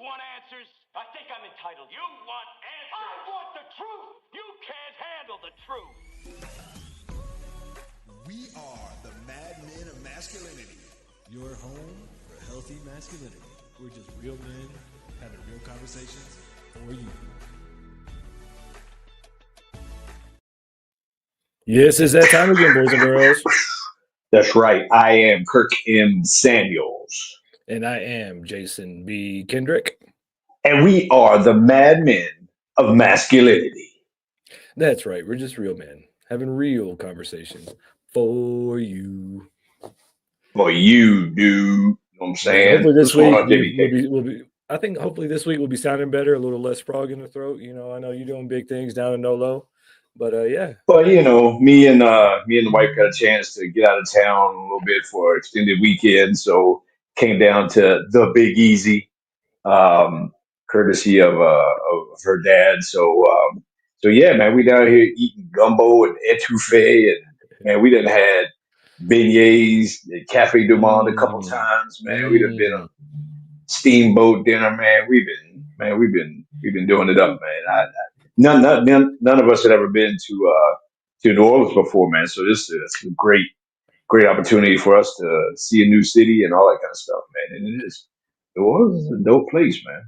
want answers? I think I'm entitled. You want answers? I want the truth. You can't handle the truth. We are the Madmen of Masculinity. Your home for healthy masculinity. We're just real men having real conversations for you. Yes, it's that time again, boys and girls. That's right. I am Kirk M. Samuels. And I am Jason B. Kendrick. And we are the Madmen of Masculinity. That's right. We're just real men having real conversations for you. For you, dude. You know what I'm saying? Hopefully this What's going week on, JBK? we'll be. I think hopefully this week we'll be sounding better, a little less frog in the throat. You know, I know you're doing big things down in Nolo, but yeah. Well, me and the wife got a chance to get out of town a little bit for an extended weekend, so came down to the Big Easy, courtesy of her dad. So yeah, man, we down here eating gumbo and etouffee, and man, we done had beignets at Cafe Du Monde a couple times, man. We done been on steamboat dinner, man. We've been doing it up, man. None of us had ever been to New Orleans before, man. So this is a great opportunity for us to see a new city and all that kind of stuff, man. And New Orleans is a dope place, man.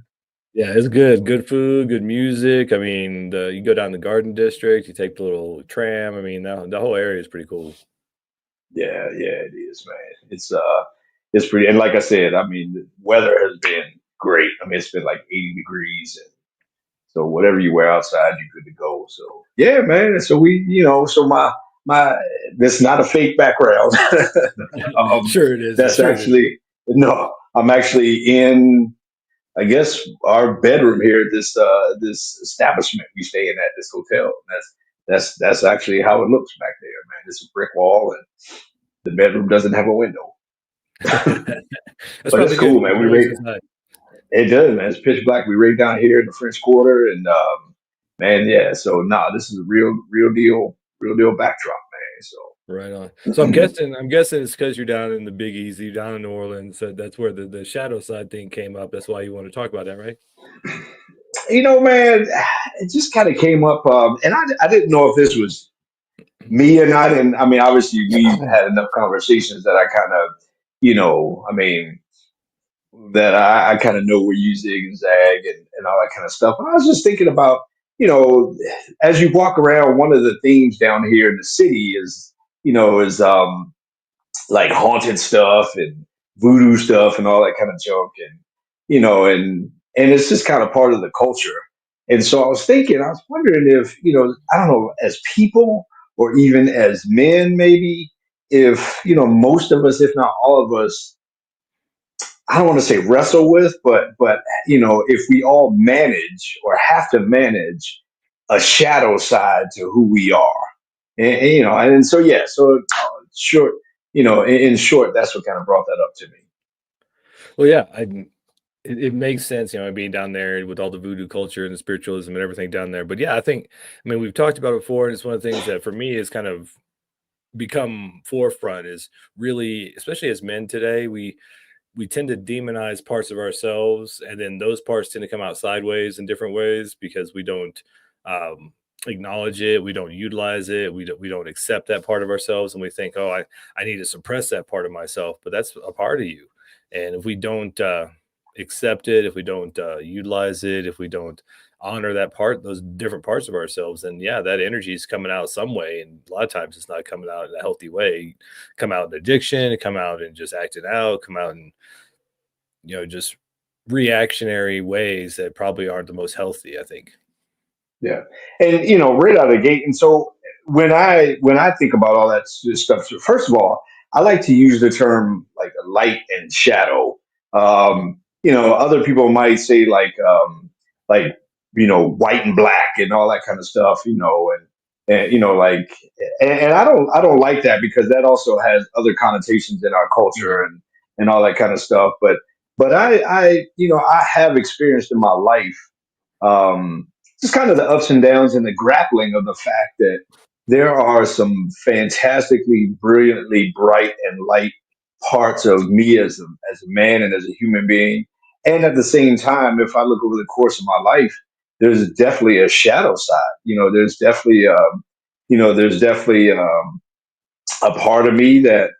Yeah, it's good. Good food, good music. I mean, you go down the Garden District, you take the little tram. I mean, the whole area is pretty cool. Yeah, it is, man. It's pretty, and like I said, I mean, the weather has been great. I mean, it's been like 80 degrees, and so whatever you wear outside, you're good to go. So yeah, man. And so so my that's not a fake background. um, Sure it is. that's Sure it is. actually no. I'm actually in, I guess, our bedroom here at this establishment we stay in at this hotel. And that's actually how it looks back there, man. It's a brick wall, and the bedroom doesn't have a window. That's But it's probably good. cool, Keep man. the noise inside. It does, man. It's pitch black. We right down here in the French Quarter, and man, yeah. So this is a real deal backdrop, man. So Right on. So I'm guessing it's because you're down in the Big Easy, down in New Orleans. So that's where the shadow side thing came up. That's why you want to talk about that, right? man, it just kind of came up, and I didn't know if this was me or not. And I mean, obviously, we've had enough conversations that I kind of, I mean, that I kind of know where you zig and zag and all that kind of stuff. And I was just thinking about, you know, as you walk around, one of the themes down here in the city is like haunted stuff and voodoo stuff and all that kind of junk, and and it's just kind of part of the culture. And so I was wondering if, I don't know, as people or even as men, maybe, if most of us, if not all of us, I don't want to say wrestle with, but if we all manage or have to manage a shadow side to who we are, and so yeah, so short, in short, that's what kind of brought that up to me. Well, yeah, it makes sense, being down there with all the voodoo culture and the spiritualism and everything down there. But yeah, I mean, we've talked about it before, and it's one of the things that for me is kind of become forefront is really, especially as men today, we tend to demonize parts of ourselves, and then those parts tend to come out sideways in different ways because we don't acknowledge it, we don't utilize it, we don't accept that part of ourselves, and we think, oh, I need to suppress that part of myself, but that's a part of you. And if we don't accept it, if we don't utilize it, if we don't honor that part, those different parts of ourselves, then yeah, that energy is coming out some way, and a lot of times it's not coming out in a healthy way. Come out in addiction, come out in just acting out, come out in just reactionary ways that probably aren't the most healthy, I think. Yeah, and right out of the gate. And so when I think about all that stuff, so first of all, I like to use the term like light and shadow. Other people might say like white and black and all that kind of stuff. And like, and I don't like that because that also has other connotations in our culture and all that kind of stuff. But I have experienced in my life, um, just kind of the ups and downs and the grappling of the fact that there are some fantastically, brilliantly bright and light parts of me as a man and as a human being. And at the same time, if I look over the course of my life, there's definitely a shadow side. There's definitely a part of me that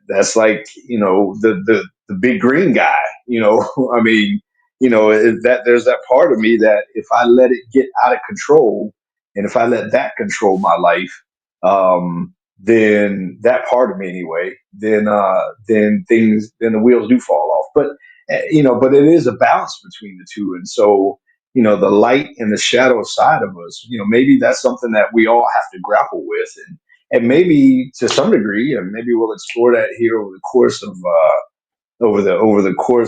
that's like the big green guy. I mean, that there's that part of me that if I let it get out of control, and if I let that control my life, then that part of me anyway, then the wheels do fall off. But it is a balance between the two, and so the light and the shadow side of us, maybe that's something that we all have to grapple with, and maybe to some degree, and maybe we'll explore that here over the course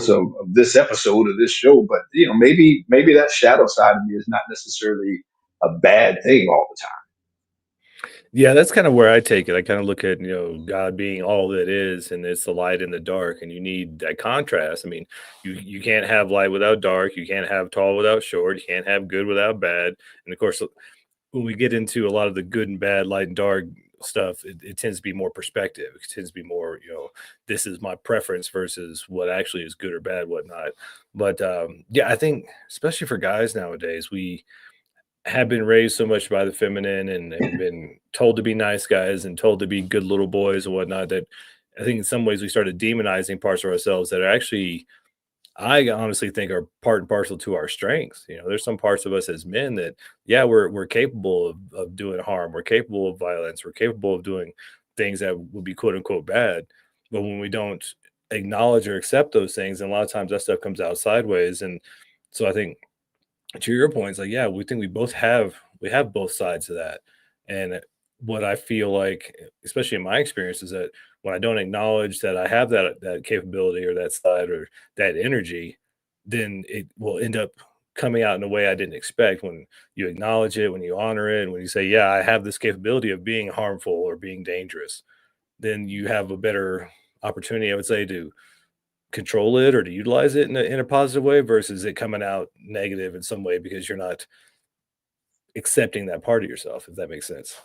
of this episode of this show. But maybe that shadow side of me is not necessarily a bad thing all the time. Yeah, that's kind of where I take it. I kind of look at, God being all that is, and it's the light and the dark, and you need that contrast. I mean, you can't have light without dark, you can't have tall without short, you can't have good without bad. And of course, when we get into a lot of the good and bad, light and dark stuff, it tends to be more perspective. It tends to be more, this is my preference versus what actually is good or bad, whatnot. But yeah, I think especially for guys nowadays, we have been raised so much by the feminine and been told to be nice guys and told to be good little boys and whatnot, that I think in some ways we started demonizing parts of ourselves that are actually, I honestly think, are part and parcel to our strengths. There's some parts of us as men that, yeah, we're capable of doing harm. We're capable of violence. We're capable of doing things that would be quote unquote bad. But when we don't acknowledge or accept those things, and a lot of times that stuff comes out sideways. And so I think to your point, it's like, yeah, we think we have both sides of that. And what I feel like, especially in my experience, is that when I don't acknowledge that I have that capability or that side or that energy, then it will end up coming out in a way I didn't expect. When you acknowledge it, when you honor it, and when you say, yeah, I have this capability of being harmful or being dangerous, then you have a better opportunity, I would say, to control it or to utilize it in a positive way versus it coming out negative in some way because you're not accepting that part of yourself, if that makes sense.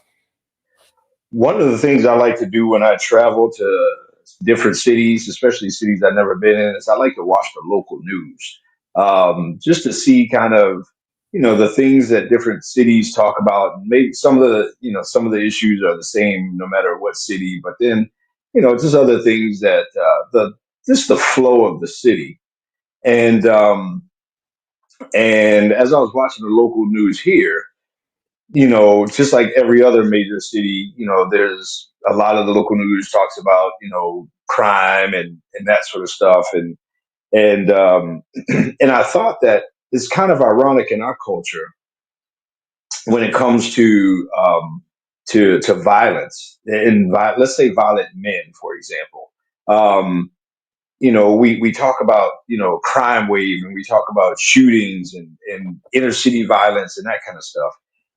One of the things I like to do when I travel to different cities, especially cities I've never been in, is I like to watch the local news, just to see kind of the things that different cities talk about. Maybe some of the issues are the same no matter what city, but then just other things that the just the flow of the city. And um, and as I was watching the local news here, just like every other major city, there's a lot of the local news talks about, crime and that sort of stuff. And and I thought that it's kind of ironic in our culture when it comes to violence and let's say violent men, for example. Um, we talk about, crime wave, and we talk about shootings and inner city violence and that kind of stuff.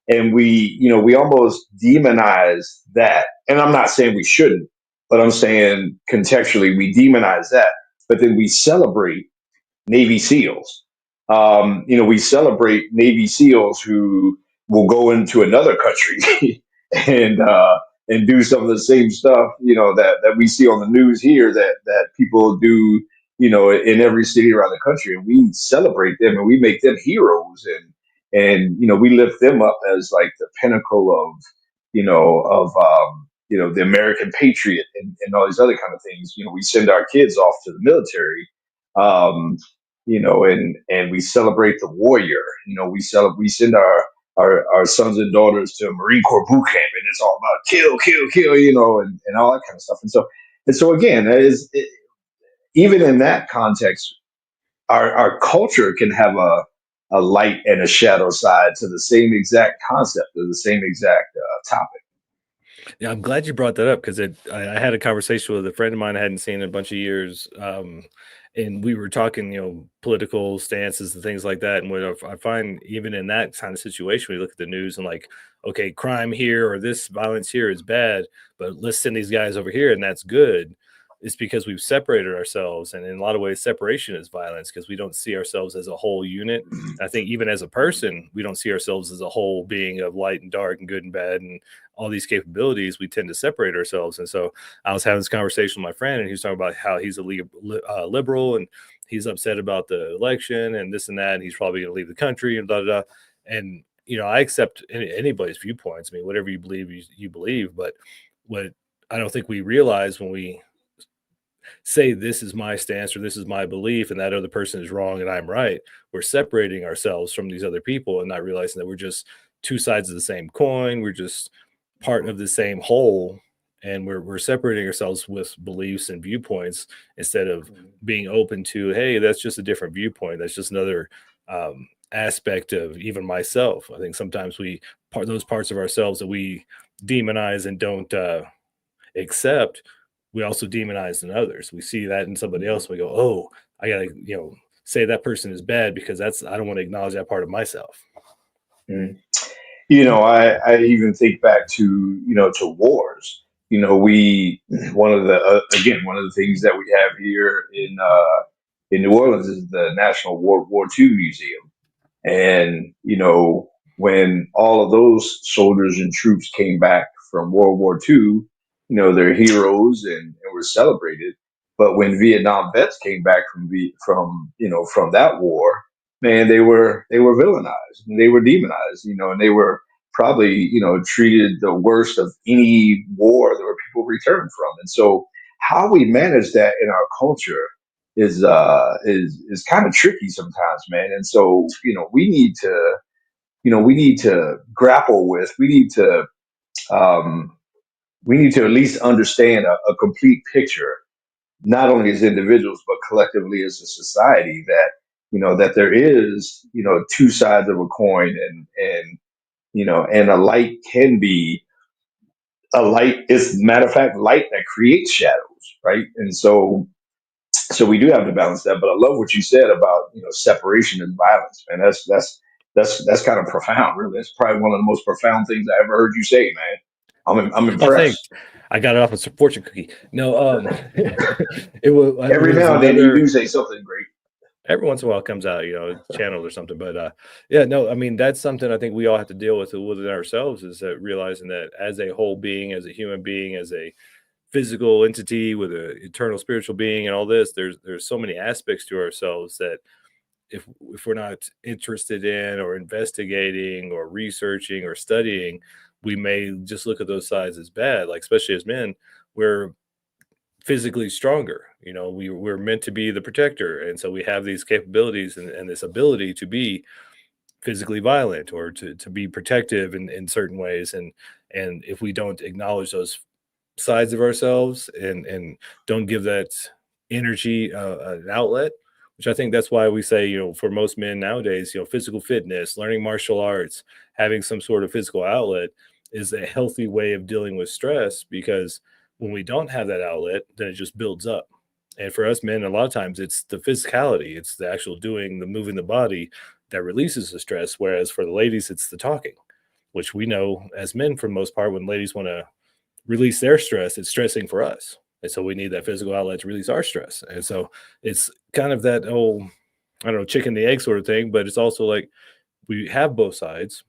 And we almost demonize that. And I'm not saying we shouldn't, but I'm saying contextually we demonize that. But then we celebrate Navy SEALs. We celebrate Navy SEALs who will go into another country and do some of the same stuff, that we see on the news here that people do, in every city around the country, and we celebrate them and we make them heroes, and we lift them up as like the pinnacle of the American patriot and all these other kind of things. We send our kids off to the military, um, and we celebrate the warrior. We send our sons and daughters to a Marine Corps boot camp, and it's all about kill, kill, kill, and all that kind of stuff. And so again, even in that context, our culture can have a light and a shadow side to the same exact concept or the same exact topic. Yeah, I'm glad you brought that up because I had a conversation with a friend of mine I hadn't seen in a bunch of years, and we were talking, political stances and things like that. And what I find, even in that kind of situation, we look at the news and like, okay, crime here or this violence here is bad, but let's send these guys over here and that's good. It's because we've separated ourselves, and in a lot of ways, separation is violence because we don't see ourselves as a whole unit. I think even as a person, we don't see ourselves as a whole being of light and dark and good and bad and all these capabilities, we tend to separate ourselves. And so I was having this conversation with my friend, and he was talking about how he's a liberal, and he's upset about the election and this and that, and he's probably going to leave the country and da da da. And I accept anybody's viewpoints. I mean, whatever you believe, you believe. But what I don't think we realize when we say this is my stance or this is my belief and that other person is wrong and I'm right, we're separating ourselves from these other people and not realizing that we're just two sides of the same coin. We're just part of the same whole, and we're separating ourselves with beliefs and viewpoints instead of being open to, hey, that's just a different viewpoint. That's just another aspect of even myself. I think sometimes those parts of ourselves that we demonize and don't accept, we also demonize in others. We see that in somebody else, and we go, oh, I gotta say that person is bad because I don't want to acknowledge that part of myself. Mm. I even think back to to wars. One of the things that we have here in New Orleans is the National World War II Museum. And, when all of those soldiers and troops came back from World War II, they're heroes and were celebrated. But when Vietnam vets came back from that war, man, they were villainized and they were demonized, and they were probably, treated the worst of any war that were people returned from. And so how we manage that in our culture is kind of tricky sometimes, man. And so, we need to grapple with, um, we need to at least understand a complete picture, not only as individuals, but collectively as a society, that, that there is, two sides of a coin, and a light can be a light is, matter of fact, light that creates shadows. Right. And so we do have to balance that. But I love what you said about separation and violence, man. That's kind of profound, really. That's probably one of the most profound things I ever heard you say, man. I'm Oh, thanks. impressed. I got it off a fortune cookie. No, it Every was now and then you another. do say something great. Every once in a while it comes out, channeled or something. But yeah, no, I mean that's something I think we all have to deal with within ourselves, is that realizing that as a whole being, as a human being, as a physical entity with an eternal spiritual being and all this, there's so many aspects to ourselves that if we're not interested in or investigating or researching or studying, we may just look at those sides as bad. Like especially as men, we're physically stronger. We're meant to be the protector, and so we have these capabilities and this ability to be physically violent or to be protective in certain ways. And if we don't acknowledge those sides of ourselves and don't give that energy an outlet, which I think that's why we say, for most men nowadays, physical fitness, learning martial arts, having some sort of physical outlet is a healthy way of dealing with stress, because when we don't have that outlet, then it just builds up. And for us men, a lot of times it's the physicality, it's the actual doing, the moving the body that releases the stress. Whereas for the ladies, it's the talking, which we know as men, for the most part, when ladies want to release their stress, it's stressing for us. And so we need that physical outlet to release our stress. And so it's kind of that whole, I don't know, chicken and the egg sort of thing, but it's also like we have both sides.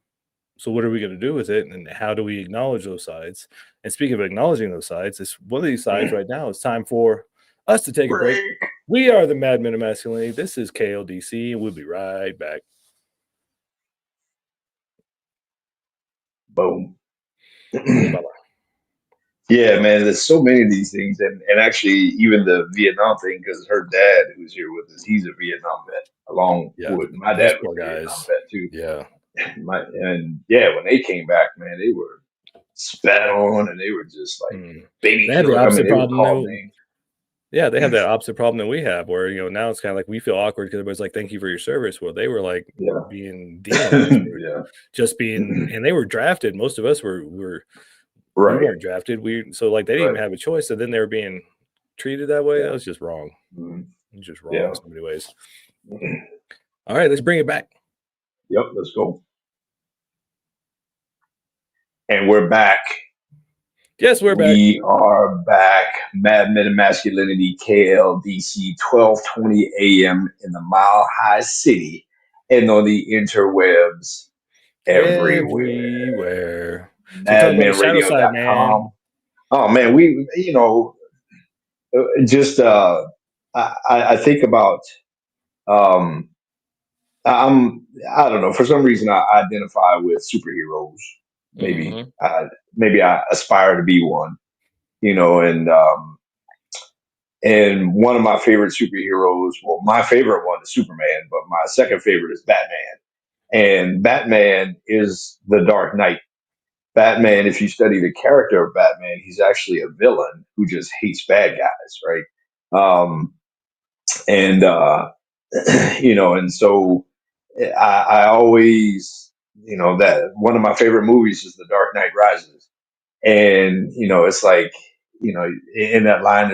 So what are we going to do with it? And how do we acknowledge those sides? And speaking of acknowledging those sides, it's one of these sides right now. It's time for us to take a break. We are the Madmen of Masculinity. This is KLDC, and we'll be right back. Boom. Bye-bye. Yeah, man, there's so many of these things. And actually, even the Vietnam thing, because her dad, who's here with us, he's a Vietnam vet, along Yeah, with my those dad was poor a Vietnam guys. vet too. Yeah. And yeah, when they came back, man, they were spat on and they were just like baby They had the killer. I mean, opposite they were problem called though. names. Yeah, they have that opposite problem that we have, where now it's kind of like we feel awkward because everybody's like, "Thank you for your service." Well, they were like Yeah. being demonized for Yeah. just being, and they were drafted. Most of us we Right. weren't drafted. So like they didn't Right. even have a choice. So then they were being treated that way. Yeah. That was just wrong. Mhm. It was just wrong Yeah. in so many ways. All right, let's bring it back. Yep. Let's go. And we're back. Yes, we're back. We are back. Madmen of Masculinity, KLDC, 12:20 a.m. in the Mile High City and on the interwebs everywhere. Everywhere. So talk about the shadow side, madmanradio.com. man. Oh man, just I think about um, I don't know, for some reason I identify with superheroes. Maybe Hmm. maybe I aspire to be one, and one of my favorite superheroes, well, my favorite one is Superman, but my second favorite is Batman. And Batman is the Dark Knight. Batman, if you study the character of Batman, he's actually a villain who just hates bad guys, right? And and so I always, that one of my favorite movies is The Dark Knight Rises, and it's like, in that line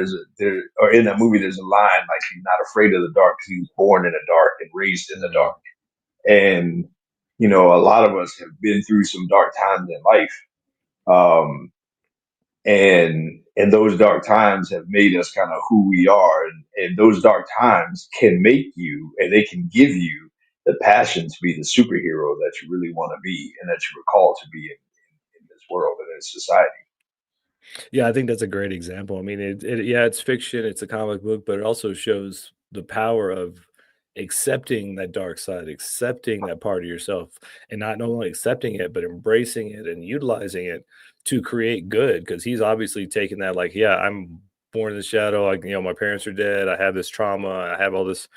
or in that movie there's a line like, he's not afraid of the dark because he was born in the dark and raised in the dark. And a lot of us have been through some dark times in life, um, and those dark times have made us kind of who we are, and those dark times can make you, and they can give you the passion to be the superhero that you really want to be and that you were called to be in this world and in society. Yeah, I think that's a great example. I mean, yeah, it's fiction, it's a comic book, but it also shows the power of accepting that dark side, accepting that part of yourself, and not only accepting it, but embracing it and utilizing it to create good. Because he's obviously taken that, like, yeah, I'm born in the shadow. Like, my parents are dead. I have this trauma. I have all this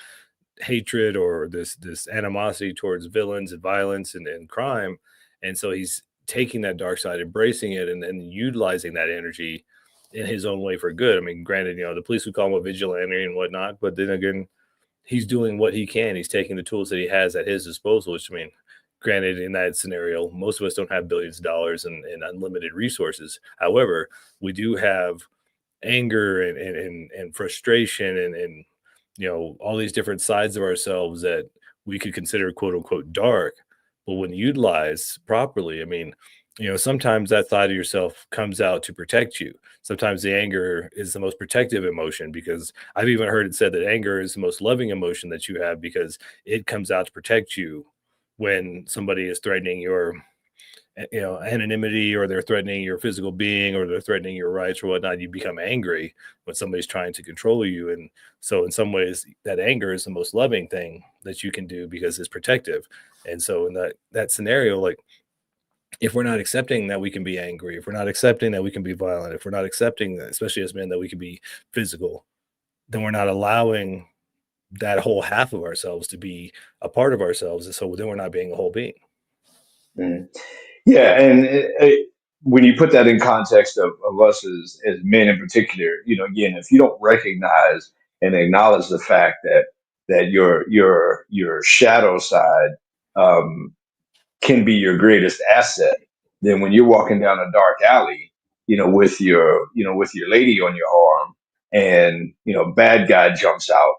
hatred or this animosity towards villains and violence and crime, and so he's taking that dark side, embracing it, and utilizing that energy in his own way for good. I mean, granted, the police would call him a vigilante and whatnot, but then again, he's doing what he can. He's taking the tools that he has at his disposal, which, I mean, granted, in that scenario, most of us don't have billions of dollars and unlimited resources. However, we do have anger and frustration and all these different sides of ourselves that we could consider quote unquote dark, but when utilized properly, I mean, sometimes that side of yourself comes out to protect you. Sometimes the anger is the most protective emotion, because I've even heard it said that anger is the most loving emotion that you have, because it comes out to protect you when somebody is threatening your anonymity, or they're threatening your physical being, or they're threatening your rights or whatnot. You become angry when somebody's trying to control you. And so in some ways that anger is the most loving thing that you can do, because it's protective. And so in that scenario, like, if we're not accepting that we can be angry, if we're not accepting that we can be violent, if we're not accepting that, especially as men, that we can be physical, then we're not allowing that whole half of ourselves to be a part of ourselves. And so then we're not being a whole being. Mm. Yeah, and when you put that in context of us as men in particular, again, if you don't recognize and acknowledge the fact that your shadow side um, can be your greatest asset, then when you're walking down a dark alley, with your lady on your arm, and bad guy jumps out,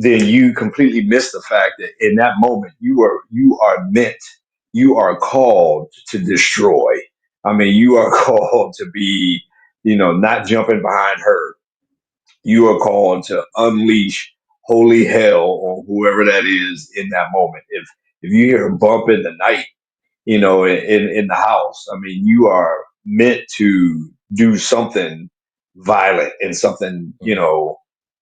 then you completely miss the fact that in that moment you are called to destroy. I mean, you are called to be, not jumping behind her. You are called to unleash holy hell on whoever that is in that moment. If you hear a bump in the night, in the house, I mean, you are meant to do something violent and something, Mhm.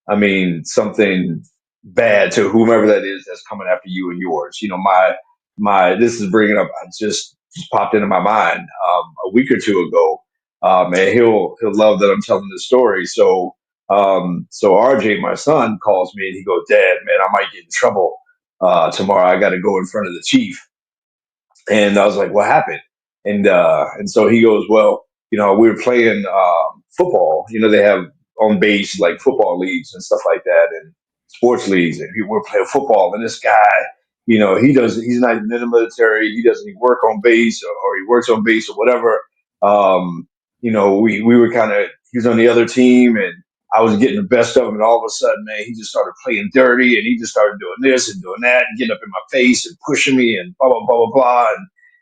I mean, something bad to whomever that is that's coming after you and yours. This is bringing up, just popped into my mind a week or two ago, and he'll love that I'm telling this story. So RJ, my son, calls me and he goes, "Dad, man, I might get in trouble tomorrow. I got to go in front of the chief." And I was like, "What happened?" And so he goes, "Well, we were playing football. They have on base like football leagues and stuff like that, and sports leagues. And we were playing football, and this guy, he's not even in the military. He doesn't even work on base, or he works on base or whatever. We were kind of, he was on the other team, and I was getting the best of him, and all of a sudden, man, he just started playing dirty, and he just started doing this and doing that, and getting up in my face and pushing me, and blah blah blah blah blah,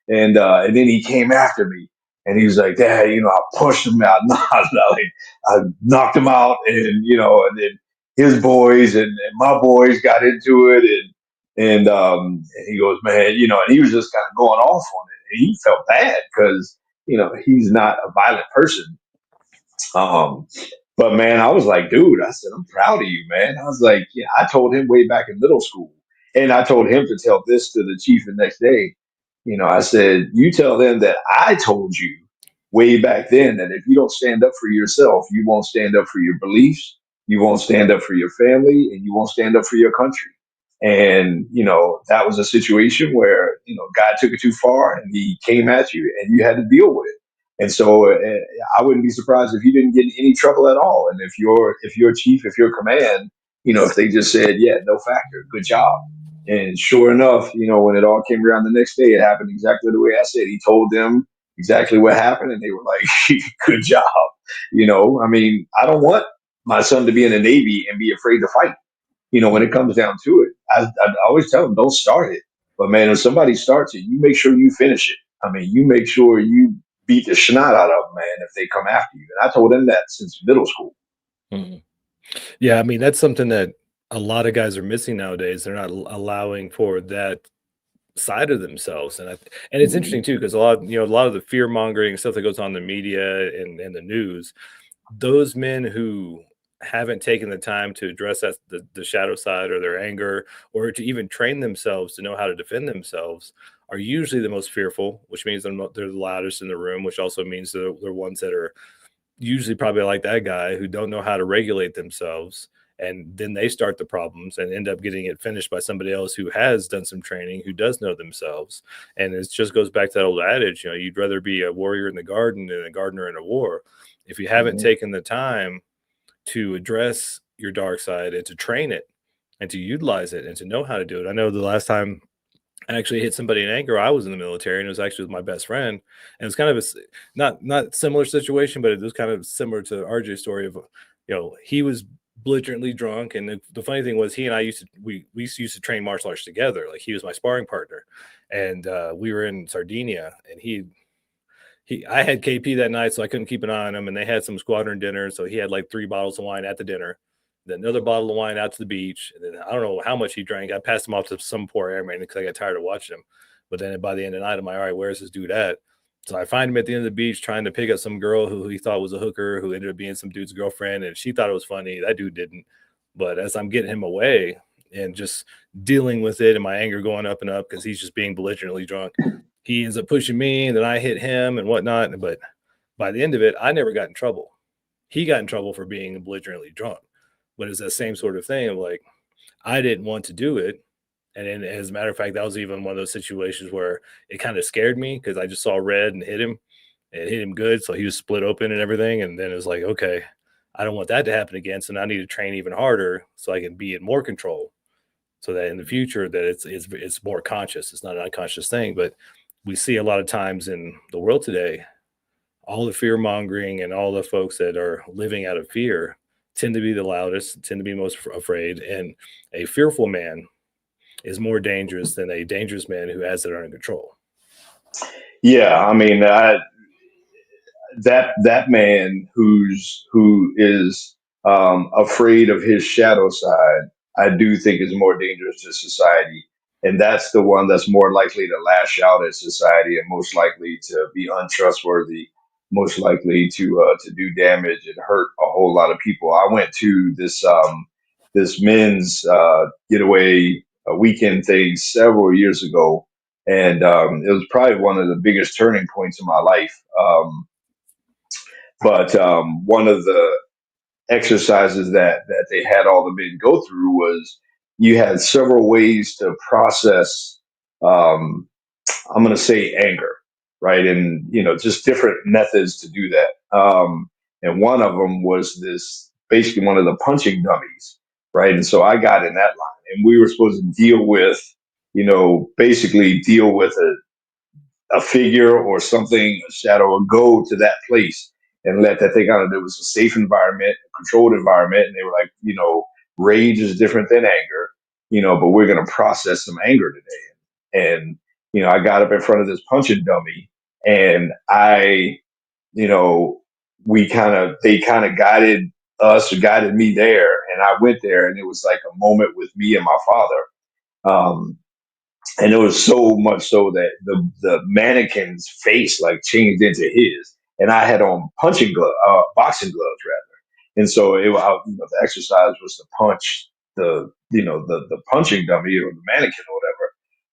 and then he came after me, and he was like, "Dad, I pushed him out, I knocked him out, and then his boys and my boys got into it, And he goes, man, and he was just kind of going off on it. And he felt bad because, he's not a violent person. Um, but man, I was like, dude, I said, I'm proud of you, man. I was like, yeah, I told him way back in middle school, and I told him to tell this to the chief the next day. I said, you tell them that I told you way back then that if you don't stand up for yourself, you won't stand up for your beliefs, you won't stand up for your family, and you won't stand up for your country. And, that was a situation where, God took it too far and he came at you and you had to deal with it. And so I wouldn't be surprised if you didn't get in any trouble at all. And if your chief, if your command, if they just said, yeah, no factor, good job. And sure enough, when it all came around the next day, it happened exactly the way I said. He told them exactly what happened, and they were like, good job. I mean, I don't want my son to be in the Navy and be afraid to fight. When it comes down to it, I always tell them, don't start it. But man, if somebody starts it, you make sure you finish it. I mean, you make sure you beat the snot out of them, man, if they come after you. And I told them that since middle school. Mhm. Yeah, I mean, that's something that a lot of guys are missing nowadays. They're not allowing for that side of themselves, and it's Mhm. interesting too because a lot of the fear mongering stuff that goes on in the media and the news, those men who haven't taken the time to address the shadow side or their anger or to even train themselves to know how to defend themselves are usually the most fearful, which means they're the loudest in the room, which also means they're ones that are usually probably like that guy who don't know how to regulate themselves, and then they start the problems and end up getting it finished by somebody else who has done some training, who does know themselves. And it just goes back to that old adage, you'd rather be a warrior in the garden than a gardener in a war. If you haven't Mhm. taken the time to address your dark side and to train it and to utilize it and to know how to do it. I know the last time I actually hit somebody in anger, I was in the military, and it was actually with my best friend. And it was kind of not similar situation, but it was kind of similar to RJ's story of, he was belligerently drunk, and the funny thing was, he and I used to train martial arts together. Like he was my sparring partner, and we were in Sardinia, and I had KP that night, so I couldn't keep an eye on him. And they had some squadron dinner, so he had like 3 bottles of wine at the dinner, then another bottle of wine out to the beach. And then I don't know how much he drank. I passed him off to some poor airman because I got tired of watching him. But then by the end of the night, I'm like, all right, where's this dude at? So I find him at the end of the beach trying to pick up some girl who he thought was a hooker, who ended up being some dude's girlfriend, and she thought it was funny. That dude didn't. But as I'm getting him away and just dealing with it and my anger going up and up because he's just being belligerently drunk, he ends up pushing me, and then I hit him and whatnot. But by the end of it, I never got in trouble. He got in trouble for being belligerently drunk. But it's that same sort of thing of like, I didn't want to do it. And then, as a matter of fact, that was even one of those situations where it kind of scared me because I just saw red and hit him and hit him good. So he was split open and everything. And then it was like, okay, I don't want that to happen again. So now I need to train even harder so I can be in more control, so that in the future that it's more conscious. It's not an unconscious thing. But we see a lot of times in the world today, all the fear mongering and all the folks that are living out of fear tend to be the loudest, tend to be most afraid. And a fearful man is more dangerous than a dangerous man who has it under control. Yeah, I mean, that man who is afraid of his shadow side, I do think is more dangerous to society, and that's the one that's more likely to lash out at society and most likely to be untrustworthy, most likely to do damage and hurt a whole lot of people. I went to this men's getaway weekend thing several years ago, and it was probably one of the biggest turning points in my life. But one of the exercises that they had all the men go through was you had several ways to process. Um, I'm going to say anger, right? And just different methods to do that. And one of them was this basically one of the punching dummies, right? And so I got in that line, and we were supposed to deal with, basically deal with a figure or something, a shadow, or go to that place and let that thing out. And it was a safe environment, a controlled environment. And they were like, rage is different than anger, but we're going to process some anger today. And, I got up in front of this punching dummy, and you know, they kind of guided us or guided me there. And I went there, and it was like a moment with me and my father. Um, and it was so much so that the mannequin's face like changed into his, and I had on boxing gloves rather, and so the exercise was to punch the punching dummy or the mannequin or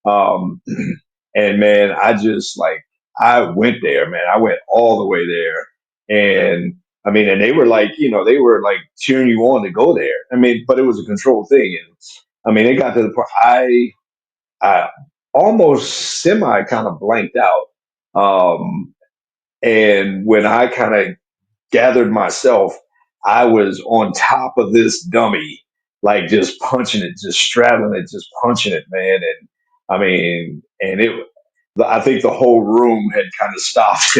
whatever. And man, I just like I went there, man. I went all the way there, and I mean, and they were like, they were like cheering you on to go there. I mean, but it was a controlled thing, and I mean, it got to the point I almost semi kind of blanked out. Um, and when I kind of gathered myself, I was on top of this dummy, like just punching it, just straddling it, just punching it, man. And I mean, I think the whole room had kind of stopped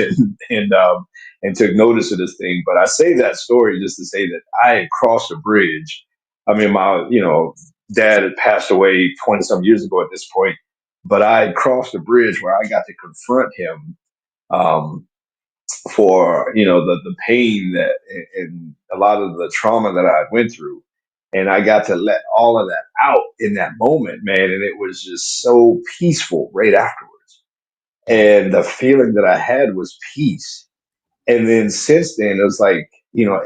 and took notice of this thing. But I say that story just to say that I had crossed a bridge. I mean, my, dad had passed away 20 some years ago at this point, but I had crossed a bridge where I got to confront him. Um, for the pain that and a lot of the trauma that I went through, and I got to let all of that out in that moment, man, and it was just so peaceful right afterwards. And the feeling that I had was peace. And then since then, it was like,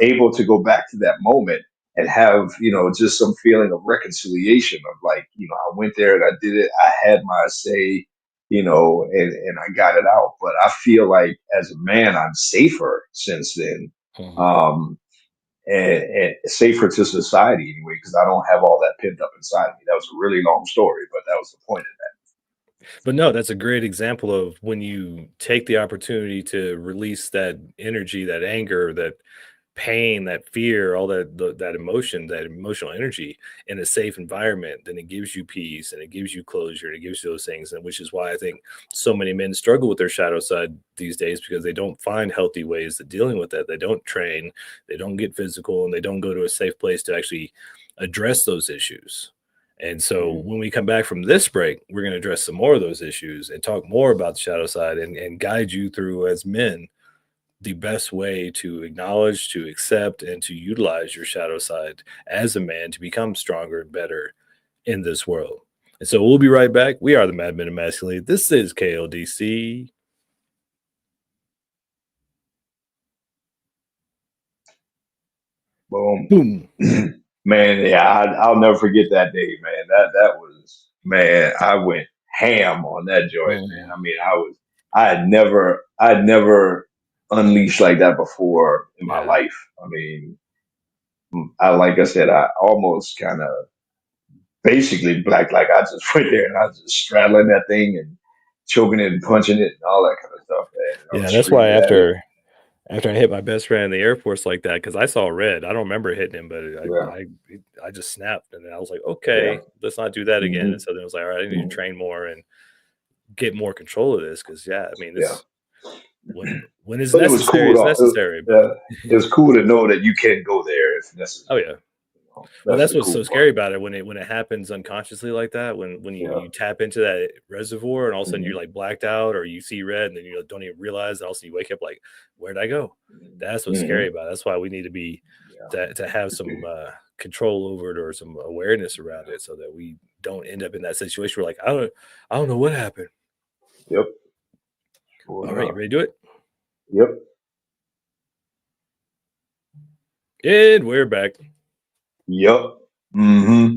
able to go back to that moment and have, just some feeling of reconciliation of like, I went there and I did it. I had my say, and I got it out. But I feel like as a man, I'm safer since then. Mhm. And safer to society anyway, because I don't have all that pent up inside me. That was a really long story, but that was the point of But no, that's a great example of when you take the opportunity to release that energy, that anger, that pain, that fear, all that emotion, that emotional energy in a safe environment, then it gives you peace and it gives you closure and it gives you those things. And which is why I think so many men struggle with their shadow side these days because they don't find healthy ways of dealing with that. They don't train, they don't get physical, and they don't go to a safe place to actually address those issues. And so that. when we come back from this break, we're going to address some more of those issues and talk more about the shadow side and guide you through as men the best way to acknowledge, to accept, and to utilize your shadow side as a man to become stronger and better in this world. And so we'll be right back. We are the Madmen of Masculinity. This is KLDC. Boom. Boom. Man, yeah, I'll never forget that day, man. That was, man, I went ham on that joint, man. Mhm. I mean, I had never unleashed like that before in my Yeah. life. I mean, like I said, I almost kind of basically like I just went there and I was just straddling that thing and choking it and punching it and all that kind of stuff, man. And I was Yeah. That's why screaming at it. after I hit my best friend in the Air Force like that, because I saw red. I don't remember hitting him, but Yeah, I just snapped, and then I was like, yeah, okay, let's not do that again. And hmm so then I was like, all right, I need to hmm train more and get more control of this, because yeah, I mean, yeah. this when it's But it was necessary, cool it's though. necessary. But Yeah, it was cool to know that you can go there if oh necessary. yeah. Well, That's that's the what's cool so part. scary about it when it happens unconsciously like that. When Yeah. you tap into that reservoir and all of a sudden hmm you're like blacked out or you see red and then you don't even realize, and all of a sudden you wake up like, where'd I go? That's what's scary hmm about it. That's why we need to be Yeah. to have some control over it or some awareness around it so that we don't end up in that situation where like I don't know what happened. Yep. Cool All right, you enough. ready to do it? Yep. And we're back. Yep. hmm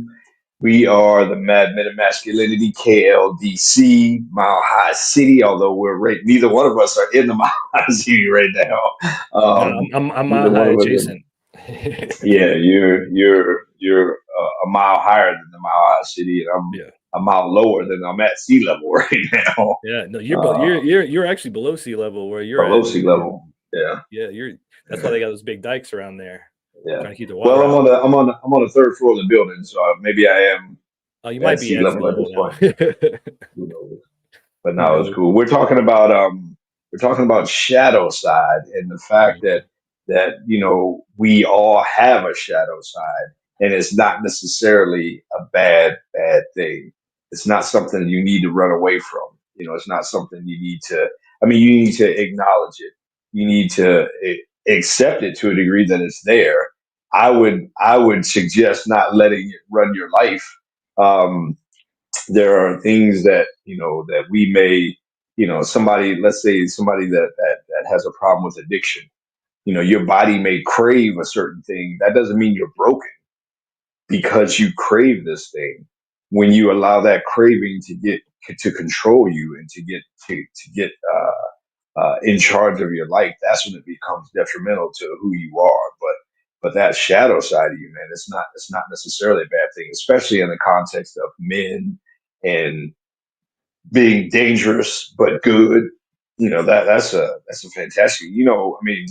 We are the Mad Men of Masculinity, KLDC, Mile High City. Although we're right, neither one of us are in the Mile High City right now. No, Um, I'm neither mile one high of us. adjacent. Yeah, you're a mile higher than the Mile High City, and I'm Yeah. a mile lower than I'm at sea level right now. Yeah, no, Uh, you're actually below sea level where you're below at. sea level. Yeah. Yeah, you're that's why they got those big dikes around there, Yeah. trying to keep the Well, water out. I'm on the third floor of the building, so maybe I am Oh, you might at be sea at sea level at level this now. point. Who knows? But Who no, it's knows? cool. We're talking about shadow side and the fact Mhm. that we all have a shadow side, and it's not necessarily a bad thing. It's not something you need to run away from. It's not something you need to. I mean, you need to acknowledge it. You need to accept it to a degree that it's there. I would suggest not letting it run your life. Um, there are things that, that we may, somebody, let's say somebody that has a problem with addiction, your body may crave a certain thing. That doesn't mean you're broken because you crave this thing. When you allow that craving to control you and to get in charge of your life, that's when it becomes detrimental to who you are. But that shadow side of you, man, it's not necessarily a bad thing, especially in the context of men and being dangerous but good. That's a fantastic. I mean,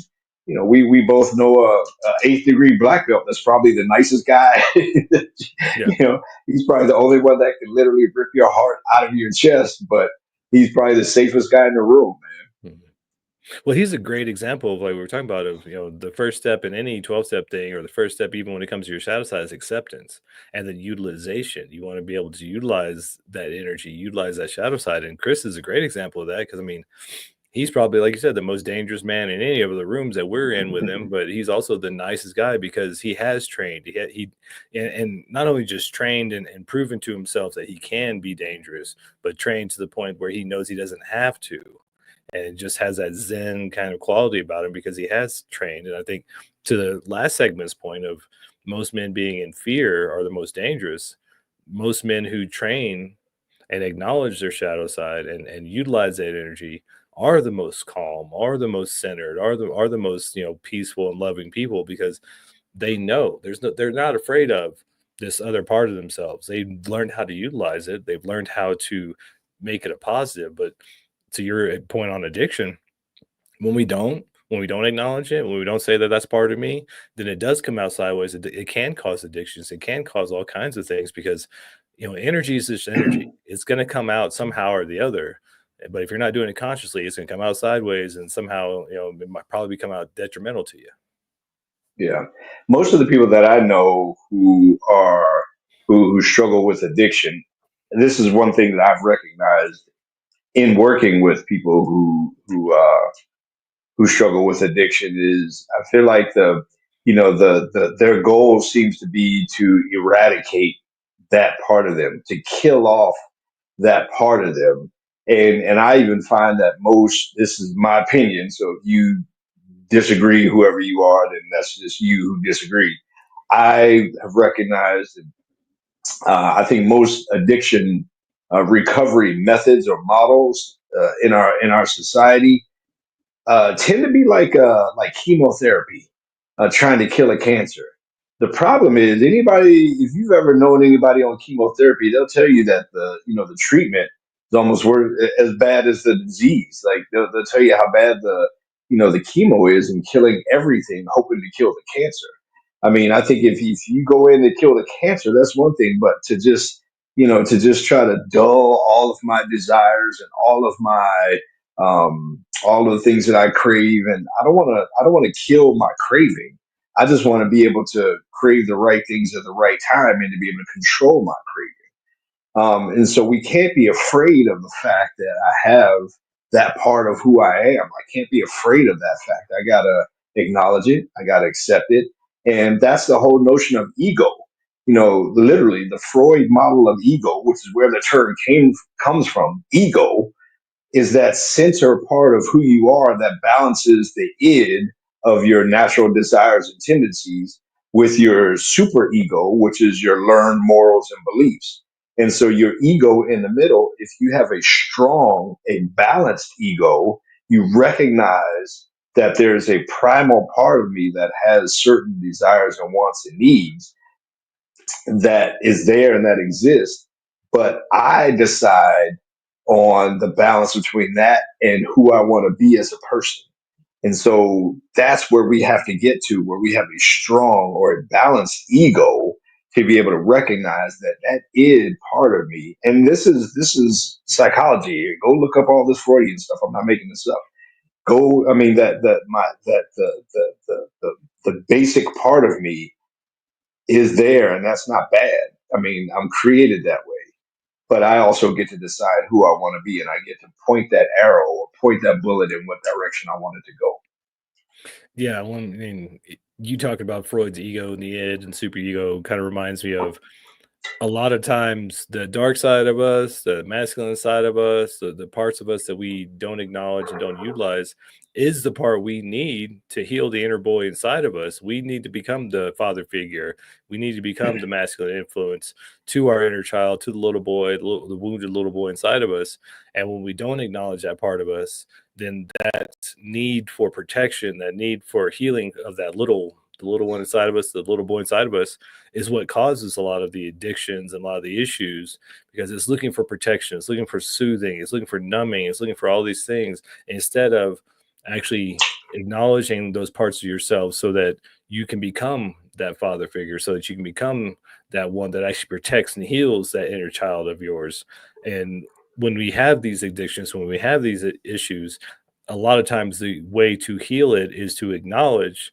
we both know a eighth degree black belt that's probably the nicest guy. Yeah. He's probably the only one that can literally rip your heart out of your chest, but he's probably the safest guy in the room, Mhm. Well, he's a great example of like we were talking about of the first step in any 12-step thing, or the first step even when it comes to your shadow side, is acceptance and then utilization. You want to be able to utilize that energy, utilize that shadow side. And Chris is a great example of that because I mean, he's probably, like you said, the most dangerous man in any of the rooms that we're in with him, man. but he's also the nicest guy because he has trained. And not only just trained and proven to himself that he can be dangerous, but trained to the point where he knows he doesn't have to, and just has that zen kind of quality about him because he has trained. And I think to the last segment's point of most men being in fear are the most dangerous. Most men who train and acknowledge their shadow side and utilize that energy are the most calm, are the most centered, are the most peaceful and loving people because they know they're not afraid of this other part of themselves. They've learned how to utilize it. They've learned how to make it a positive. But to your point on addiction, when we don't acknowledge it, when we don't say that that's part of me, then it does come out sideways. It can cause addictions. It can cause all kinds of things because energy is just energy. It's going to come out somehow or the other. But if you're not doing it consciously, it's going to come out sideways, and somehow it might probably come out detrimental to you. Yeah. Most of the people that I know who struggle with addiction, and this is one thing that I've recognized in working with people who struggle with addiction is I feel like their goal seems to be to eradicate that part of them, to kill off that part of them. And I even find that most, this is my opinion, so if you disagree, whoever you are, then that's just you who disagree. I have recognized, I think most addiction recovery methods or models in our society tend to be like chemotherapy, trying to kill a cancer. The problem is anybody, if you've ever known anybody on chemotherapy, they'll tell you that the treatment is almost as bad as the disease. Like they'll tell you how bad the chemo is in killing everything, hoping to kill the cancer. I mean, I think if you go in to kill the cancer, that's one thing, but to just try to dull all of my desires and all of the things that I crave, and I don't want to kill my craving. I just want to be able to crave the right things at the right time and to be able to control my craving. And so we can't be afraid of the fact that I have that part of who I am. I can't be afraid of that fact. I gotta acknowledge it. I gotta accept it. And that's the whole notion of ego. Literally the Freud model of ego, which is where the term comes from. Ego is that center part of who you are that balances the id of your natural desires and tendencies with your super ego, which is your learned morals and beliefs. And so your ego in the middle, if you have a balanced ego, you recognize that there's a primal part of me that has certain desires and wants and needs that is there and that exists. But I decide on the balance between that and who I want to be as a person. And so that's where we have to get to, where we have a strong or a balanced ego to be able to recognize that that is part of me. And this is psychology. Go look up all this Freudian stuff. I'm not making this up. I mean the basic part of me is there, and that's not bad. I mean, I'm created that way, but I also get to decide who I want to be, and I get to point that arrow or point that bullet in what direction I want it to go. Yeah, you talk about Freud's ego and the id and superego kind of reminds me of a lot of times the dark side of us, the masculine side of us, the parts of us that we don't acknowledge and don't utilize is the part we need to heal the inner boy inside of us. We need to become the father figure. We need to become the masculine influence to our inner child, to the little boy, the wounded little boy inside of us. And when we don't acknowledge that part of us, then that need for protection, that need for healing of the little one inside of us, the little boy inside of us, is what causes a lot of the addictions and a lot of the issues, because it's looking for protection, it's looking for soothing, it's looking for numbing, it's looking for all these things instead of actually acknowledging those parts of yourself so that you can become that father figure, so that you can become that one that actually protects and heals that inner child of yours. And when we have these addictions, when we have these issues, a lot of times the way to heal it is to acknowledge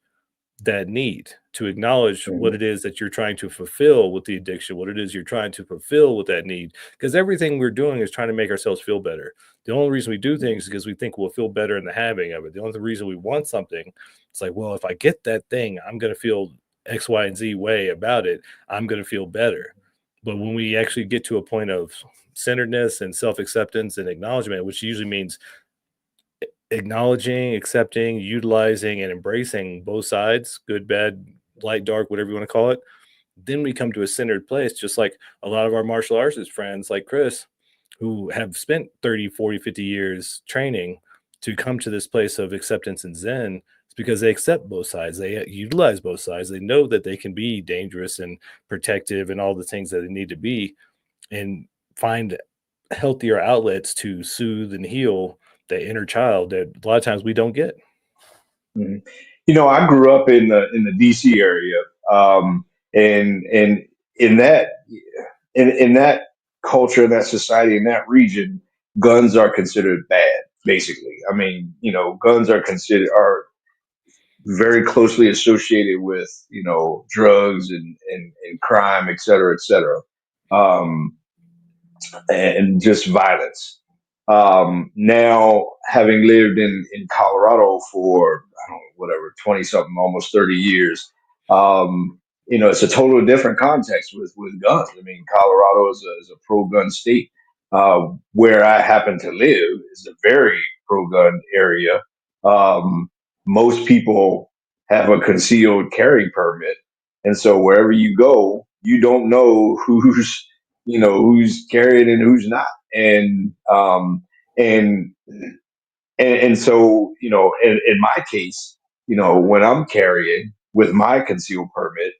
that need, to acknowledge what Mhm. it is that you're trying to fulfill with the addiction, what it is you're trying to fulfill with that need. Because everything we're doing is trying to make ourselves feel better. The only reason we do things is because we think we'll feel better in the having of it. The only reason we want something, it's like, well, if I get that thing, I'm going to feel X, Y, and Z way about it. I'm going to feel better. But when we actually get to a point of centeredness and self acceptance and acknowledgement, which usually means acknowledging, accepting, utilizing, and embracing both sides, good, bad, light, dark, whatever you want to call it, then we come to a centered place, just like a lot of our martial artist friends, like Chris, who have spent 30, 40, 50 years training to come to this place of acceptance and Zen. It's because they accept both sides. They utilize both sides. They know that they can be dangerous and protective and all the things that they need to be, and find healthier outlets to soothe and heal the inner child that a lot of times we don't get. Mhm. I grew up in the DC area, and in that in that culture, in that society, in that region, guns are considered bad. Basically, I mean, guns are very closely associated with drugs and crime, et cetera, et cetera. Um, and just violence. Now, having lived in Colorado for, I don't know, whatever, 20 something, almost 30 years, it's a totally different context with guns. I mean, Colorado is a pro gun state. Where I happen to live is a very pro gun area. Um, Most people have a concealed carry permit. And so wherever you go, you don't know who's carrying and who's not. And and so in my case, when I'm carrying with my concealed permit,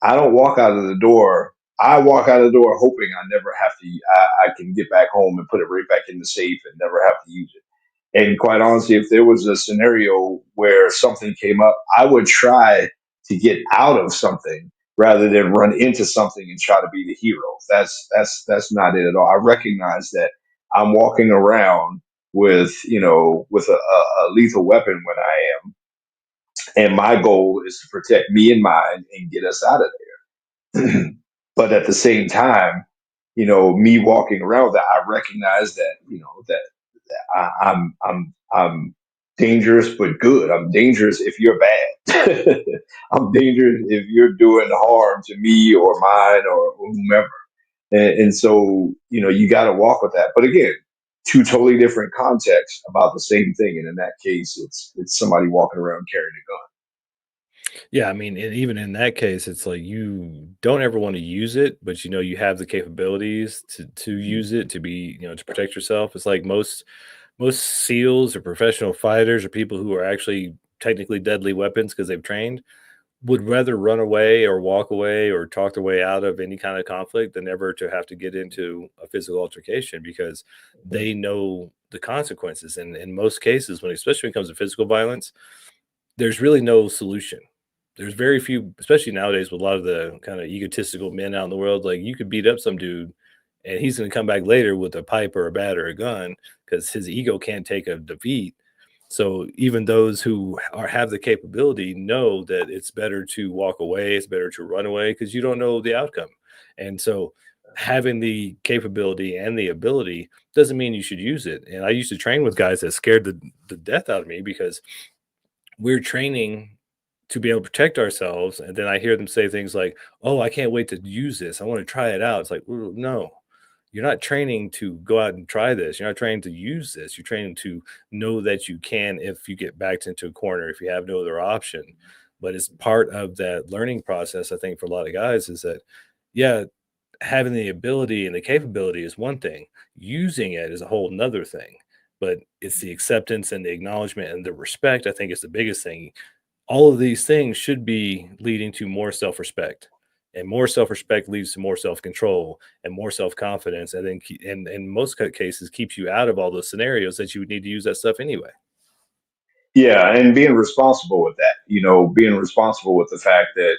I don't walk out of the door. I walk out of the door hoping I never have to. I can get back home and put it right back in the safe and never have to use it. And quite honestly, if there was a scenario where something came up, I would try to get out of something rather than run into something and try to be the hero. That's not it at all. I recognize that I'm walking around with a lethal weapon when I am, and my goal is to protect me and mine and get us out of there. But at the same time, me walking around that, I recognize that that I'm dangerous but good. I'm dangerous if you're bad. I'm dangerous if you're doing harm to me or mine or whomever. And so you got to walk with that. But again, two totally different contexts about the same thing. And in that case, it's somebody walking around carrying a gun. Yeah, I mean, and even in that case, it's like you don't ever want to use it, but you have the capabilities to use it to be, to protect yourself. It's like most SEALs or professional fighters or people who are actually technically deadly weapons because they've trained would rather run away or walk away or talk their way out of any kind of conflict than ever to have to get into a physical altercation, because they know the consequences. And in most cases, especially when it comes to physical violence, there's really no solution. There's very few, especially nowadays with a lot of the kind of egotistical men out in the world. Like, you could beat up some dude and he's going to come back later with a pipe or a bat or a gun because his ego can't take a defeat. So even those who have the capability know that it's better to walk away, it's better to run away because you don't know the outcome. And so having the capability and the ability doesn't mean you should use it. And I used to train with guys that scared the death out of me because we're training to be able to protect ourselves. And then I hear them say things like, "Oh, I can't wait to use this. I want to try it out." It's like, "Well, no, you're not training to go out and try this. You're not training to use this. You're training to know that you can if you get backed into a corner, if you have no other option." But it's part of that learning process, I think, for a lot of guys is that, yeah, having the ability and the capability is one thing. Using it is a whole nother thing. But it's the acceptance and the acknowledgement and the respect, I think, is the biggest thing. All of these things should be leading to more self-respect. And more self-respect leads to more self-control and more self-confidence. And then and in most cases keeps you out of all those scenarios that you would need to use that stuff anyway. Yeah, and being responsible with that, being responsible with the fact that,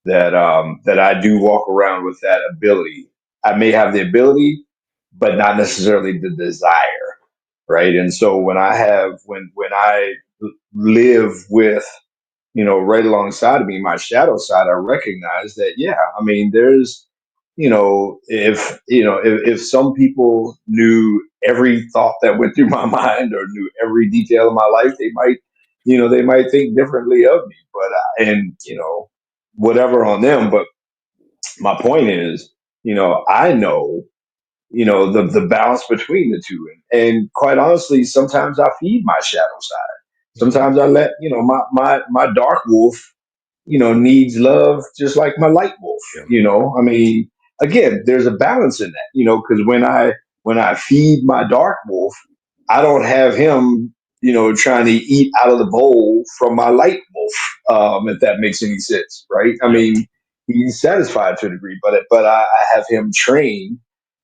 that I do walk around with that ability. I may have the ability, but not necessarily the desire, right? And so when I live with, right alongside of me, my shadow side, I recognize that, yeah, I mean, there's, if some people knew every thought that went through my mind or knew every detail of my life, they might think differently of me, and, whatever on them. But my point is, I know, the balance between the two. And quite honestly, sometimes I feed my shadow side. Mhm. Sometimes I let, my dark wolf, needs love just like my light wolf. Yeah. I mean, again, there's a balance in that, because when I feed my dark wolf, I don't have him, trying to eat out of the bowl from my light wolf, if that makes any sense, right? I Yep. mean, he's satisfied to a degree, but I have him trained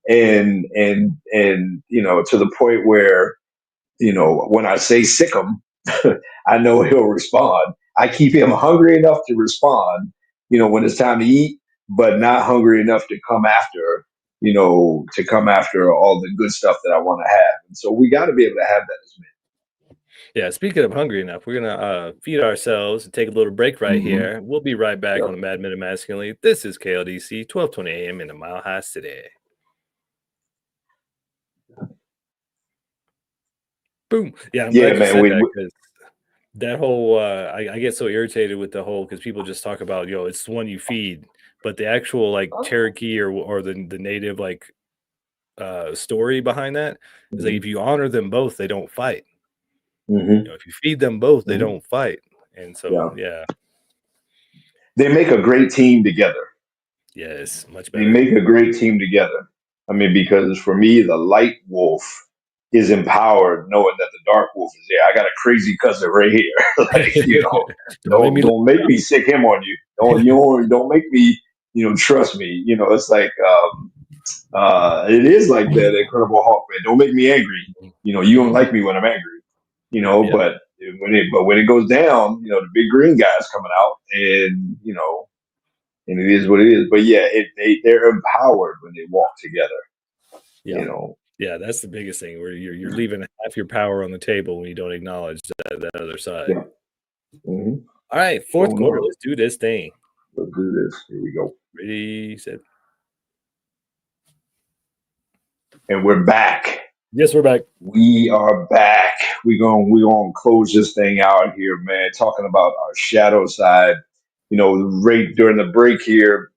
and to the point where when I say sick him, I know he'll respond. I keep him hungry enough to respond, when it's time to eat, but not hungry enough to come after, all the good stuff that I want to have. And so we got to be able to have that as Yeah, speaking of hungry enough, we're gonna feed ourselves and take a little break right men. here. We'll be right back Yeah. on the Mad Men of Masculinity. This is KLDC, 1220 AM in the Mile High City. Boom. Yeah, I'm Yeah, glad you man. said that because that whole I get so irritated with the whole because people just talk about, it's the one you feed, but the actual like Cherokee or the native like story behind that is like hmm if you honor them both, they don't fight. hmm If you feed them both, they hmm don't fight. And so Yeah. yeah, They make a great team together. yes, much They better. make a great team together. I mean, because for me, the light wolf is empowered knowing that the dark wolf is there. I got a crazy cousin right here. Like, Don't make me don't make me sick him on you. Don't make me, trust me. It's like, it is like that Incredible Hulk, man. Don't make me angry. You don't Mhm. like me when I'm angry, Yep. but when it goes down, the big green guy's coming out and, and it is what it is. But yeah, they're empowered when they walk together. Yeah. You know. Yeah, that's the biggest thing where you're leaving half your power on the table when you don't acknowledge that other side. Yeah. hmm All right, fourth Showing quarter. up. Let's do this thing. Let's do this. Here we go. Ready, set. And we're back. Yes, we're back. We are back. We're gonna close this thing out here, man. Talking about our shadow side. Right during the break here.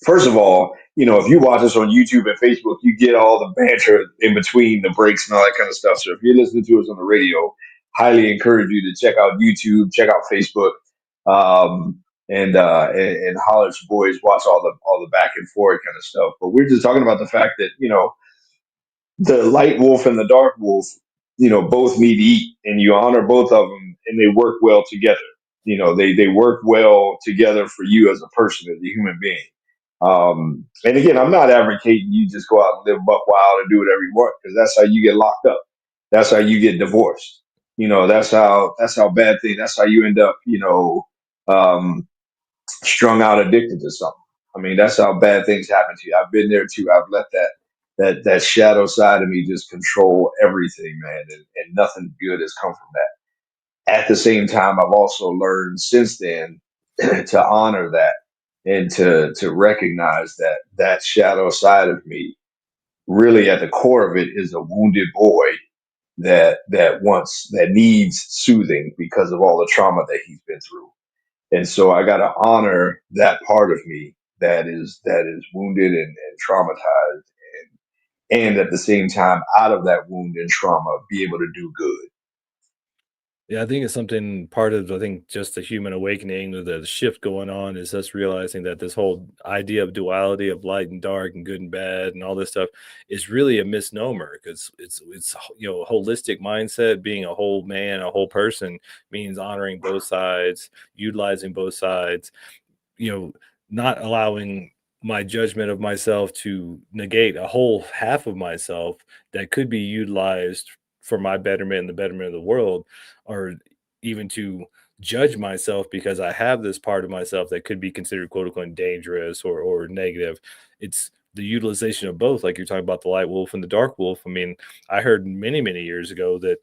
First of all, if you watch us on YouTube and Facebook, you get all the banter in between the breaks and all that kind of stuff. So if you're listening to us on the radio, highly encourage you to check out YouTube, check out Facebook, and holler at your boys, watch all the back and forth kind of stuff. But we're just talking about the fact that the light wolf and the dark wolf, both need to eat, and you honor both of them, and they work well together. They work well together for you as a person, as a human being. And again, I'm not advocating you just go out and live buck wild and do whatever you want, because that's how you get locked up. That's how you get divorced. That's how bad thing. That's how you end up, um, strung out, addicted to something. I mean, that's how bad things happen to you. I've been there too. I've let that shadow side of me just control everything, man, and nothing good has come from that. At the same time, I've also learned since then to honor that and to recognize that shadow side of me, really at the core of it, is a wounded boy that needs soothing because of all the trauma that he's been through. And so I got to honor that part of me that is wounded and traumatized, and at the same time, out of that wound and trauma, be able to do good. Yeah, I think it's something part of I think just the human awakening or the shift going on is us realizing that this whole idea of duality of light and dark and good and bad and all this stuff is really a misnomer because it's holistic mindset, being a whole man, a whole person means honoring both sides, utilizing both sides, you know, not allowing my judgment of myself to negate a whole half of myself that could be utilized for my betterment and the betterment of the world, or even to judge myself because I have this part of myself that could be considered quote unquote dangerous or negative. It's the utilization of both, like you're talking about the light wolf and the dark wolf. I mean, I heard many, many years ago that,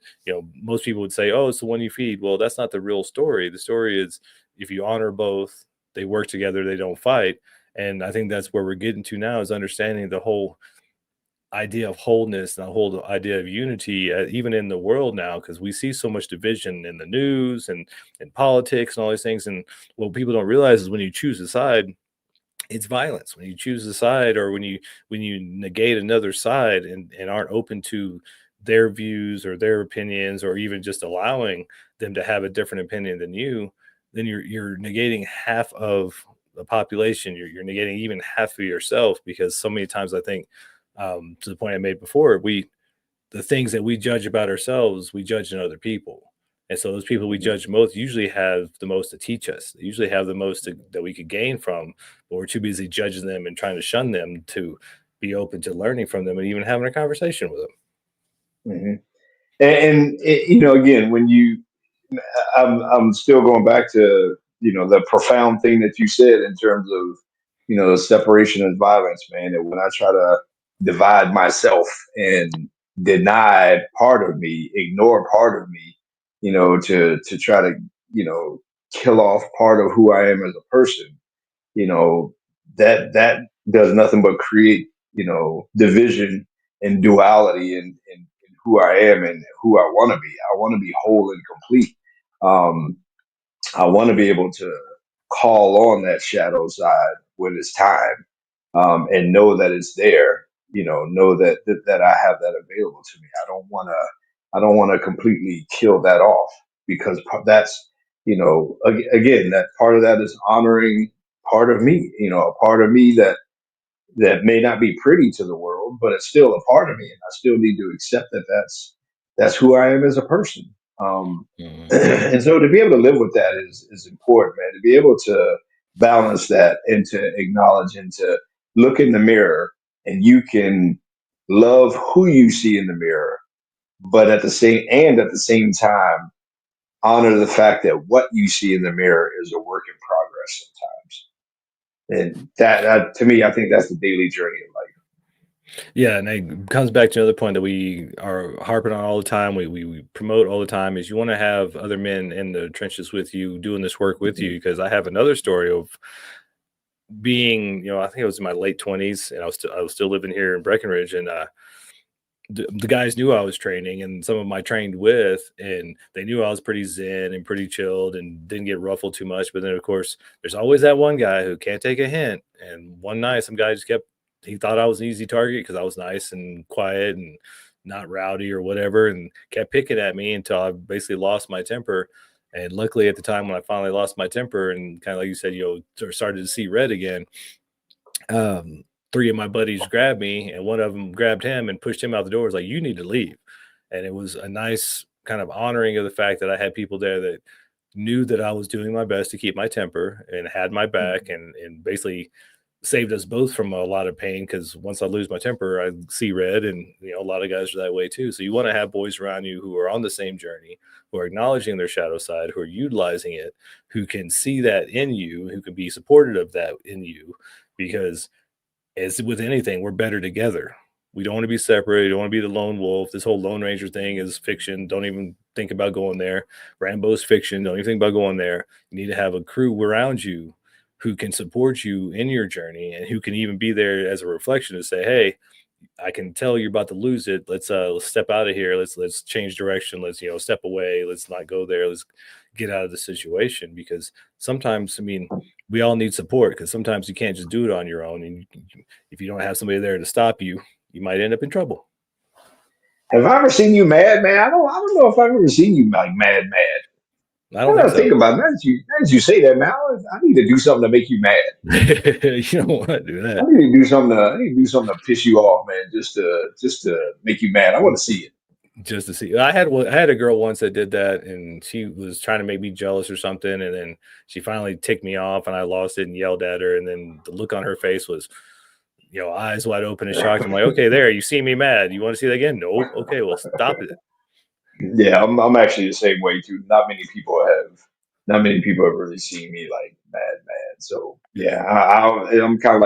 most people would say, oh, it's the one you feed. Well, that's not the real story. The story is if you honor both, they work together, they don't fight. And I think that's where we're getting to now is understanding the whole idea of wholeness and the whole idea of unity, even in the world now, because we see so much division in the news and in politics and all these things. And what people don't realize is when you choose a side, it's violence. When you choose a side or when you negate another side and aren't open to their views or their opinions or even just allowing them to have a different opinion than you, then you're negating half of the population. You're negating even half of yourself because so many times I think, to the point I made before, the things that we judge about ourselves, we judge in other people. And so those people we judge most usually have the most to teach us. They usually have the most that we could gain from, but we're too busy judging them and trying to shun them to be open to learning from them and even having a conversation with them. Mhm. Again, when I'm still going back to the profound thing that you said in terms of separation and violence, man. And when I try to divide myself and deny part of me, ignore part of me, to try to kill off part of who I am as a person, you know that does nothing but create division and duality in who I am and who I want to be. I want to be whole and complete. um I want to be able to call on that shadow side when it's time, and know that it's there. Know that I have that available to me. I don't want to completely kill that off because that's again, that part of that is honoring part of me. A part of me that may not be pretty to the world, but it's still a part of me, and I still need to accept that that's who I am as a person. Mhm. And so to be able to live with that is important, man. To be able to balance that and to acknowledge and to look in the mirror, and you can love who you see in the mirror, but at the same time honor the fact that what you see in the mirror is a work in progress sometimes. And that to me, I think that's the daily journey of life. Yeah, and it comes back to another point that we are harping on all the time. We promote all the time is you want to have other men in the trenches with you, doing this work with you. Mhm. Because I have another story of being, I think it was in my late 20s, and I was still living here in Breckenridge, and the guys knew I was training, and some of them I trained with, and they knew I was pretty zen and pretty chilled and didn't get ruffled too much. But then, of course, there's always that one guy who can't take a hint. And one night, some guy just kept, he thought I was an easy target because I was nice and quiet and not rowdy or whatever, and kept picking at me until I basically lost my temper. And luckily, at the time when I finally lost my temper and kind of like you said, started to see red again, um, three of my buddies grabbed me, and one of them grabbed him and pushed him out the door. Was like, "You need to leave." And it was a nice kind of honoring of the fact that I had people there that knew that I was doing my best to keep my temper and had my back, Mhm. and basically saved us both from a lot of pain. Because once I lose my temper, I see red, and a lot of guys are that way too. So you want to have boys around you who are on the same journey, who are acknowledging their shadow side, who are utilizing it, who can see that in you, who can be supportive of that in you, because as with anything, we're better together. We don't want to be separate. We don't want to be the lone wolf. This whole Lone Ranger thing is fiction. Don't even think about going there. Rambo's fiction. Don't even think about going there. You need to have a crew around you who can support you in your journey and who can even be there as a reflection to say, hey, I can tell you're about to lose it. Let's step out of here. Let's change direction. Let's step away. Let's not go there. Let's get out of the situation because sometimes I mean we all need support because sometimes you can't just do it on your own, and if you don't have somebody there to stop you, you might end up in trouble. Have I ever seen you mad, man? I don't know if I've ever seen you like mad, mad. I don't I think gotta so. think about it. Now that you say that, man, I need to do something to make you mad. You don't want to do I that. need to do something. I need to do something to piss you off, man. Just to make you mad. I want to see it. Just to see. I had a girl once that did that, and she was trying to make me jealous or something, and then she finally ticked me off, and I lost it and yelled at her, and then the look on her face was, eyes wide open and shocked. I'm like, okay, there, you see me mad. You want to see that again? No. Okay, well, stop it. Yeah, I'm actually the same way too. Not many people have really seen me like mad, mad. So yeah, Yeah. I'm kind of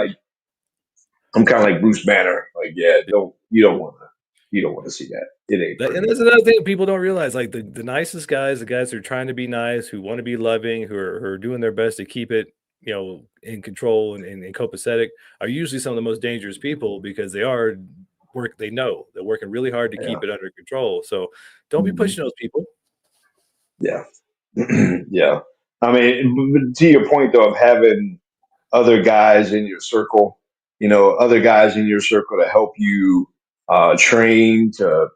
like Bruce Banner. Like, yeah, you don't want to see that. It ain't And pretty. that's another thing people don't realize. Like the nicest guys, the guys who are trying to be nice, who want to be loving, who are doing their best to keep it, in control and copacetic, are usually some of the most dangerous people because they know they're working really hard to Yeah. keep it under control. So don't be Mhm. pushing those people. Yeah. Yeah. I mean, to your point though of having other guys in your circle, other guys in your circle to help you train to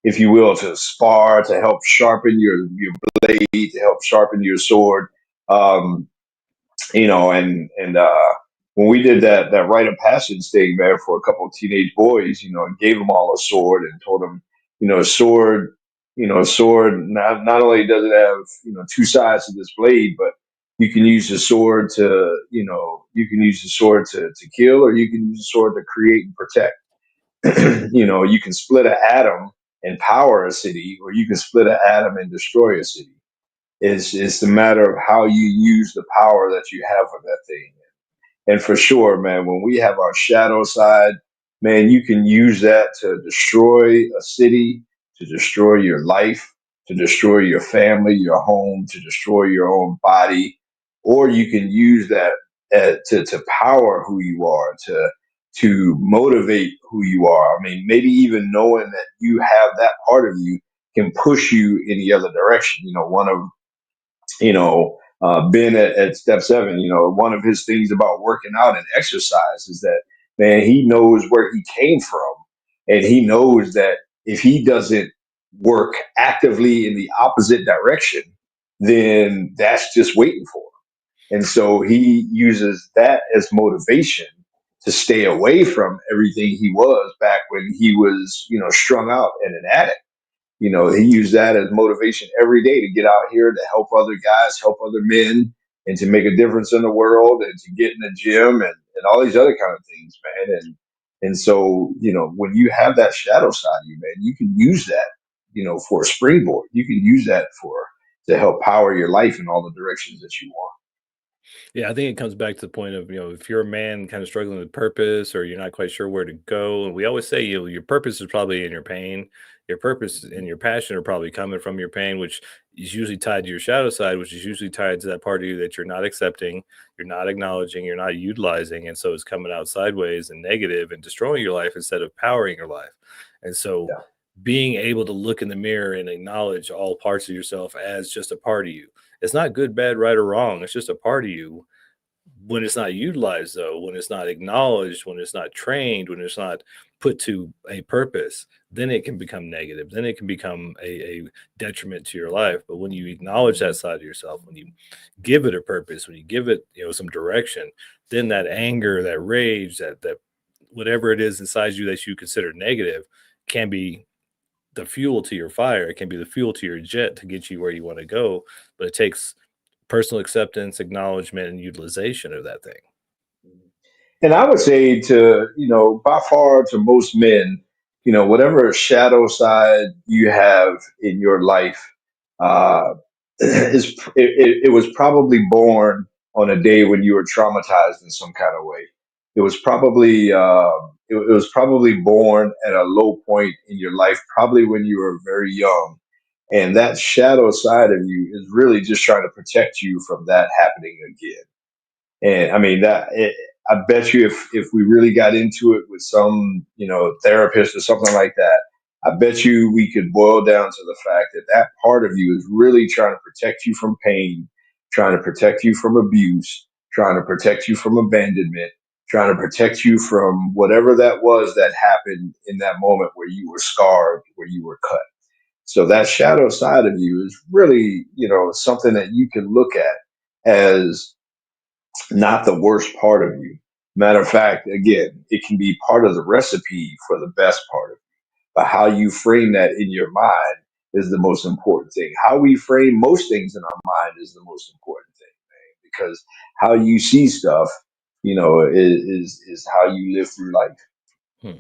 if you will, to spar, to help sharpen your blade, to help sharpen your sword. Um, and when we did that rite of passage thing, man, for a couple of teenage boys, and gave them all a sword and told them, a sword not only does it have two sides to this blade, but you can use the sword to kill, or you can use the sword to create and protect. You can split an atom and power a city, or you can split an atom and destroy a city. It's the matter of how you use the power that you have with that thing. And for sure, man, when we have our shadow side, man, you can use that to destroy a city, to destroy your life, to destroy your family, your home, to destroy your own body, or you can use that to power who you are, to motivate who you are. I mean, maybe even knowing that you have that part of you can push you in the other direction. One of Ben at step 7, one of his things about working out and exercise is that, man, he knows where he came from. And he knows that if he doesn't work actively in the opposite direction, then that's just waiting for him. And so he uses that as motivation to stay away from everything he was back when he was, strung out and an addict. He used that as motivation every day to get out here to help other guys, help other men, and to make a difference in the world and to get in the gym and all these other kind of things, man. And so, when you have that shadow side of you, man, you can use that, for a springboard. You can use that to help power your life in all the directions that you want. Yeah, I think it comes back to the point of, if you're a man kind of struggling with purpose or you're not quite sure where to go, and we always say, your purpose is probably in your pain. Your purpose and your passion are probably coming from your pain, which is usually tied to your shadow side, which is usually tied to that part of you that you're not accepting, you're not acknowledging, you're not utilizing. And so it's coming out sideways and negative and destroying your life instead of powering your life. And so Yeah. being able to look in the mirror and acknowledge all parts of yourself as just a part of you. It's not good, bad, right, or wrong. It's just a part of you. When it's not utilized, though, when it's not acknowledged, when it's not trained, when it's not put to a purpose, then it can become negative. Then it can become a detriment to your life. But when you acknowledge that side of yourself, when you give it a purpose, when you give it, some direction, then that anger, that rage, that whatever it is inside you that you consider negative can be the fuel to your fire. It can be the fuel to your jet to get you where you want to go. But it takes personal acceptance, acknowledgement, and utilization of that thing. And I would say by far to most men, whatever shadow side you have in your life, uh, it was probably born on a day when you were traumatized in some kind of way. It was probably born at a low point in your life, probably when you were very young. And that shadow side of you is really just trying to protect you from that happening again. And I mean I bet you if we really got into it with some, therapist or something like that, I bet you we could boil down to the fact that that part of you is really trying to protect you from pain, trying to protect you from abuse, trying to protect you from abandonment, trying to protect you from whatever that was that happened in that moment where you were scarred, where you were cut. So that shadow side of you is really, something that you can look at as not the worst part of you. Matter of fact, again, it can be part of the recipe for the best part of you. But how you frame that in your mind is the most important thing. How we frame most things in our mind is the most important thing, man, because how you see stuff, is how you live through life. Hmm.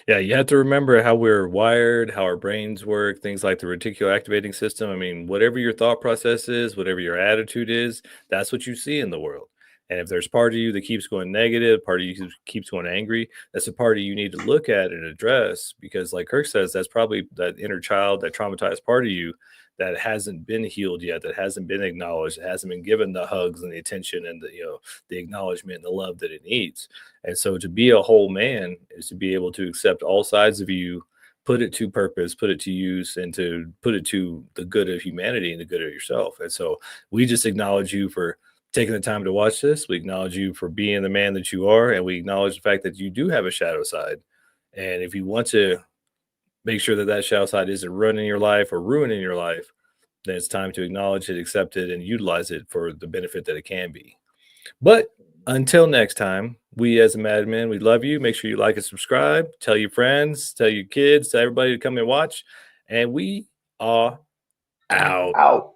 Yeah, you have to remember how we're wired, how our brains work, things like the reticular activating system. I mean, whatever your thought process is, whatever your attitude is, that's what you see in the world. And if there's part of you that keeps going negative, part of you keeps going angry, that's a part of you need to look at and address because, like Kirk says, that's probably that inner child, that traumatized part of you that hasn't been healed yet, that hasn't been acknowledged, that hasn't been given the hugs and the attention and the acknowledgement and the love that it needs. And so to be a whole man is to be able to accept all sides of you, put it to purpose, put it to use, and to put it to the good of humanity and the good of yourself. And so we just acknowledge you for taking the time to watch this. We acknowledge you for being the man that you are, and we acknowledge the fact that you do have a shadow side. And if you want to make sure that that shadow side isn't running your life or ruining your life, then it's time to acknowledge it, accept it, and utilize it for the benefit that it can be. But until next time, we as a Madmen, we love you. Make sure you like and subscribe. Tell your friends, tell your kids, tell everybody to come and watch. And we are out. Out.